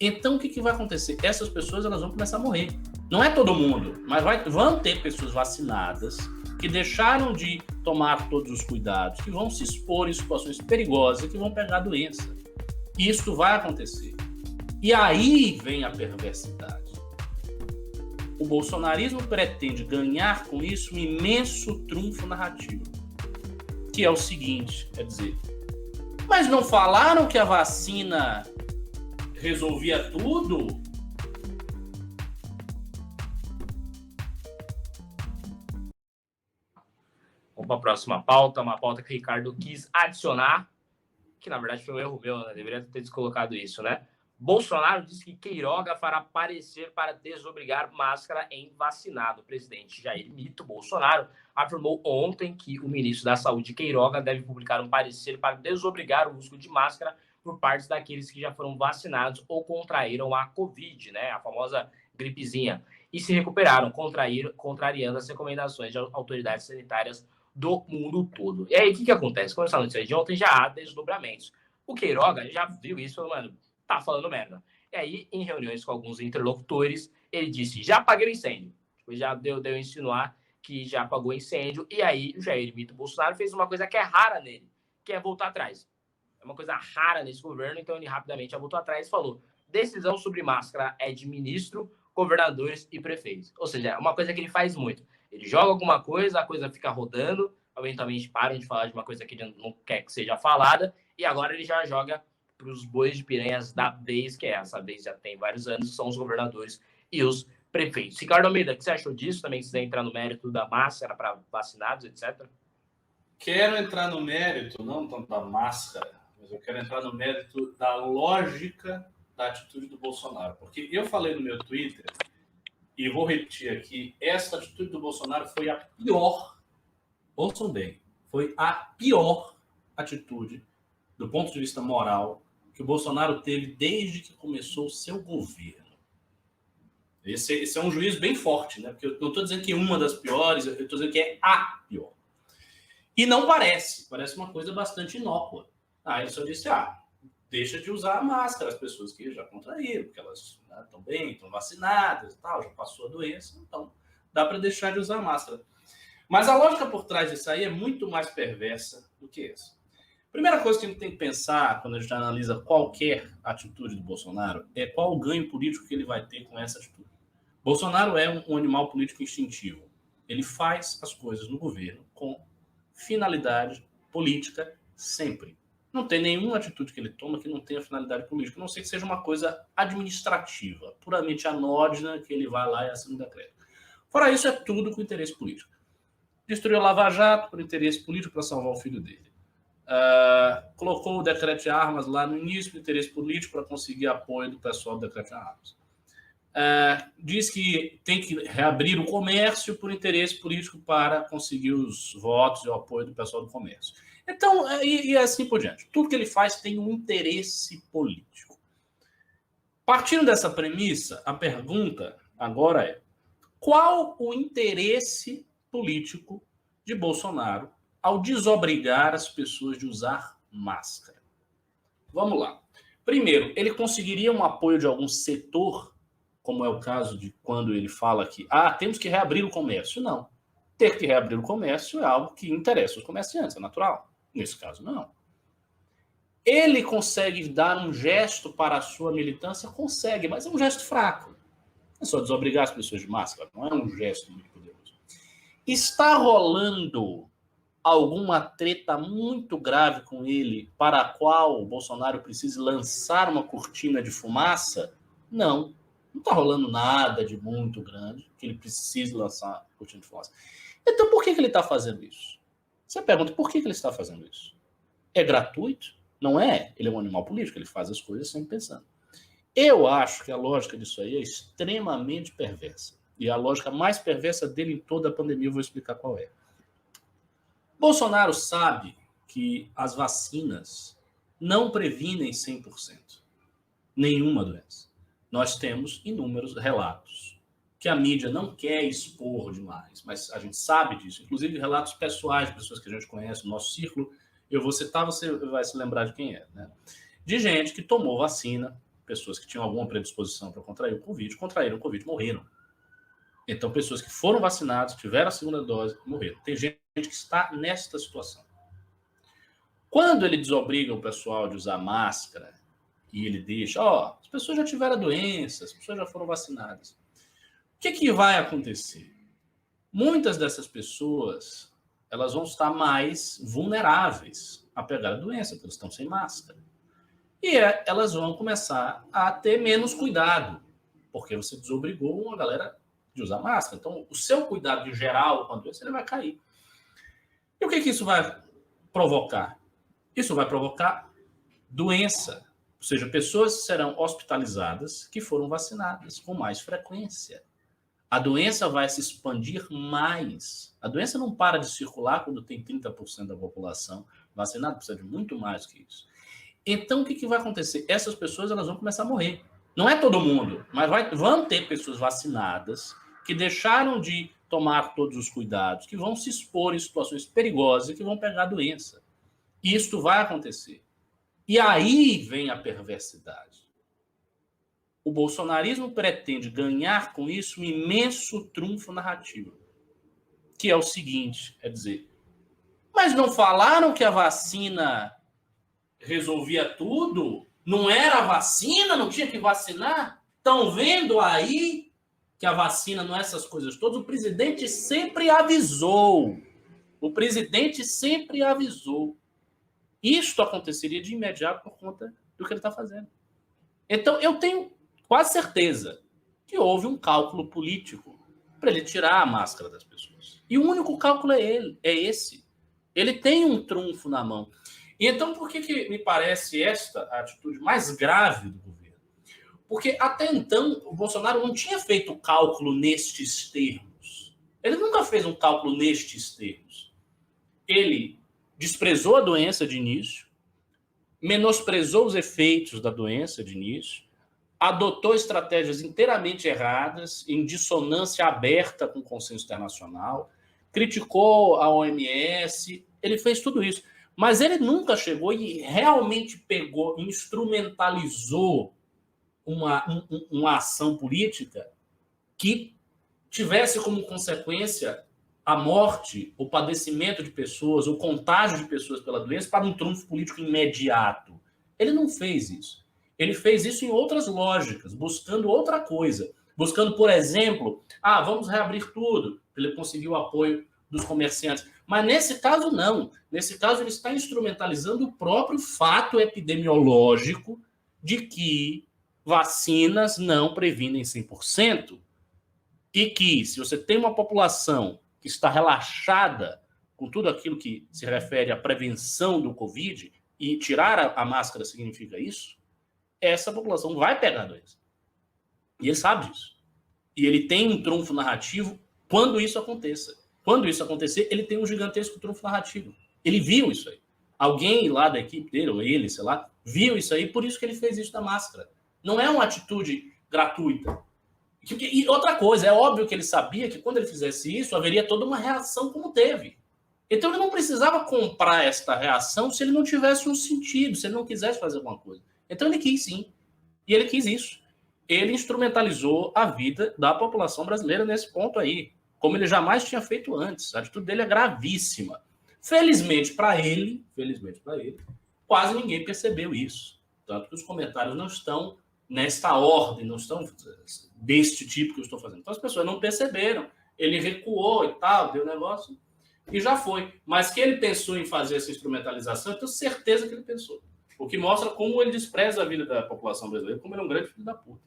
Então, o que vai acontecer? Essas pessoas elas vão começar a morrer. Não é todo mundo, mas vão ter pessoas vacinadas que deixaram de tomar todos os cuidados, que vão se expor em situações perigosas, que vão pegar a doença. Isso vai acontecer. E aí vem a perversidade. O bolsonarismo pretende ganhar com isso um imenso trunfo narrativo, que é o seguinte, quer dizer, mas não falaram que a vacina resolvia tudo? Vamos para a próxima pauta, uma pauta que o Ricardo quis adicionar, que na verdade foi um erro meu, né? Deveria ter descolocado isso, né? Bolsonaro disse que Queiroga fará parecer para desobrigar máscara em vacinado. O presidente Jair Mito Bolsonaro afirmou ontem que o ministro da Saúde, Queiroga, deve publicar um parecer para desobrigar o uso de máscara por parte daqueles que já foram vacinados ou contraíram a Covid, né? A famosa gripezinha, e se recuperaram, contrariando as recomendações de autoridades sanitárias do mundo todo. E aí, o que acontece? Com essa notícia de ontem, já há desdobramentos. O Queiroga já viu isso, falou, mano, tá falando merda. E aí, em reuniões com alguns interlocutores, ele disse, já apaguei o incêndio. Já deu a insinuar que já apagou o incêndio. E aí, o Jair Mito Bolsonaro fez uma coisa que é rara nele, que é voltar atrás. É uma coisa rara nesse governo, então ele rapidamente já voltou atrás e falou, decisão sobre máscara é de ministro, governadores e prefeitos. Ou seja, é uma coisa que ele faz muito. Ele joga alguma coisa, a coisa fica rodando, eventualmente param de falar de uma coisa que ele não quer que seja falada, e agora ele já joga para os bois de piranhas da vez, que é essa vez já tem vários anos, são os governadores e os prefeitos. Ricardo Almeida, o que você achou disso? Também se quiser entrar no mérito da máscara para vacinados, etc. Quero entrar no mérito, não tanto da máscara, mas eu quero entrar no mérito da lógica da atitude do Bolsonaro. Porque eu falei no meu Twitter, e vou repetir aqui, essa atitude do Bolsonaro foi a pior, ouçam bem, foi a pior atitude do ponto de vista moral que o Bolsonaro teve desde que começou o seu governo. Esse é um juízo bem forte, né? Porque eu não estou dizendo que é uma das piores, eu estou dizendo que é a pior. E não parece uma coisa bastante inócua. Ele só disse, deixa de usar a máscara, as pessoas que já contraíram, porque elas estão bem, estão vacinadas e tal, já passou a doença, então dá para deixar de usar a máscara. Mas a lógica por trás disso aí é muito mais perversa do que essa. Primeira coisa que a gente tem que pensar quando a gente analisa qualquer atitude do Bolsonaro é qual o ganho político que ele vai ter com essa atitude. Bolsonaro é um animal político instintivo. Ele faz as coisas no governo com finalidade política sempre. Não tem nenhuma atitude que ele toma que não tenha finalidade política, a não ser que seja uma coisa administrativa, puramente anódina, que ele vai lá e assina o decreto. Fora isso, é tudo com interesse político. Destruiu a Lava Jato por interesse político para salvar o filho dele. Colocou o decreto de armas lá no início do interesse político para conseguir apoio do pessoal do decreto de armas. Diz que tem que reabrir o comércio por interesse político para conseguir os votos e o apoio do pessoal do comércio. Então, e assim por diante. Tudo que ele faz tem um interesse político. Partindo dessa premissa, a pergunta agora é: qual o interesse político de Bolsonaro ao desobrigar as pessoas de usar máscara? Vamos lá. Primeiro, ele conseguiria um apoio de algum setor, como é o caso de quando ele fala que temos que reabrir o comércio. Não. Ter que reabrir o comércio é algo que interessa os comerciantes, é natural. Nesse caso, não. Ele consegue dar um gesto para a sua militância? Consegue, mas é um gesto fraco. É só desobrigar as pessoas de máscara, não é um gesto muito poderoso. Está rolando alguma treta muito grave com ele para a qual o Bolsonaro precise lançar uma cortina de fumaça? Não. Não está rolando nada de muito grande que ele precise lançar a cortina de fumaça. Então, por que ele está fazendo isso? Você pergunta, por que ele está fazendo isso? É gratuito? Não é? Ele é um animal político, ele faz as coisas sempre pensando. Eu acho que a lógica disso aí é extremamente perversa. E a lógica mais perversa dele em toda a pandemia, eu vou explicar qual é. Bolsonaro sabe que as vacinas não previnem 100% nenhuma doença. Nós temos inúmeros relatos que a mídia não quer expor demais, mas a gente sabe disso, inclusive relatos pessoais de pessoas que a gente conhece no nosso círculo. Eu vou citar, você vai se lembrar de quem é, né? De gente que tomou vacina pessoas que tinham alguma predisposição para contrair o Covid, contraíram o Covid, morreram. Então, pessoas que foram vacinadas, tiveram a segunda dose, morreram. Tem gente que está nesta situação. Quando ele desobriga o pessoal de usar máscara e ele deixa, as pessoas já tiveram a doença, as pessoas já foram vacinadas. O que vai acontecer? Muitas dessas pessoas, elas vão estar mais vulneráveis a pegar a doença, porque elas estão sem máscara. E elas vão começar a ter menos cuidado, porque você desobrigou uma galera de usar máscara. Então, o seu cuidado em geral com a doença ele vai cair. E o que isso vai provocar? Isso vai provocar doença. Ou seja, pessoas serão hospitalizadas que foram vacinadas com mais frequência. A doença vai se expandir mais. A doença não para de circular quando tem 30% da população vacinada, precisa de muito mais que isso. Então, o que vai acontecer? Essas pessoas elas vão começar a morrer. Não é todo mundo, mas vão ter pessoas vacinadas que deixaram de tomar todos os cuidados, que vão se expor em situações perigosas e que vão pegar a doença. Isto vai acontecer. E aí vem a perversidade. O bolsonarismo pretende ganhar com isso um imenso trunfo narrativo, que é o seguinte, é dizer, mas não falaram que a vacina resolvia tudo? Não era a vacina? Não tinha que vacinar? Estão vendo aí que a vacina não é essas coisas todas? O presidente sempre avisou. O presidente sempre avisou. Isto aconteceria de imediato por conta do que ele está fazendo. Então, eu tenho quase certeza que houve um cálculo político para ele tirar a máscara das pessoas. E o único cálculo é esse. Ele tem um trunfo na mão. E então, por que me parece esta a atitude mais grave do governo? Porque até então, o Bolsonaro não tinha feito cálculo nestes termos. Ele nunca fez um cálculo nestes termos. Ele desprezou a doença de início, menosprezou os efeitos da doença de início, adotou estratégias inteiramente erradas, em dissonância aberta com o consenso internacional, criticou a OMS, ele fez tudo isso. Mas ele nunca chegou e realmente pegou, instrumentalizou uma ação política que tivesse como consequência a morte, o padecimento de pessoas, o contágio de pessoas pela doença para um trunfo político imediato. Ele não fez isso. Ele fez isso em outras lógicas, buscando outra coisa. Buscando, por exemplo, vamos reabrir tudo. Ele conseguiu o apoio dos comerciantes. Mas nesse caso, não. Nesse caso, ele está instrumentalizando o próprio fato epidemiológico de que vacinas não previnem 100%. E que, se você tem uma população que está relaxada com tudo aquilo que se refere à prevenção do Covid, e tirar a máscara significa isso, essa população vai pegar a doença. E ele sabe disso. E ele tem um trunfo narrativo quando isso aconteça. Quando isso acontecer, ele tem um gigantesco trunfo narrativo. Ele viu isso aí. Alguém lá da equipe dele, ou ele, sei lá, viu isso aí, por isso que ele fez isso da máscara. Não é uma atitude gratuita. E outra coisa, é óbvio que ele sabia que quando ele fizesse isso, haveria toda uma reação como teve. Então ele não precisava comprar esta reação se ele não tivesse um sentido, se ele não quisesse fazer alguma coisa. Então ele quis sim. E ele quis isso. Ele instrumentalizou a vida da população brasileira nesse ponto aí, como ele jamais tinha feito antes. A atitude dele é gravíssima. Felizmente para ele, quase ninguém percebeu isso. Tanto que os comentários não estão nesta ordem, não estão deste tipo que eu estou fazendo. Então as pessoas não perceberam. Ele recuou e tal, deu negócio e já foi. Mas que ele pensou em fazer essa instrumentalização, eu tenho certeza que ele pensou. O que mostra como ele despreza a vida da população brasileira, como ele é um grande filho da puta.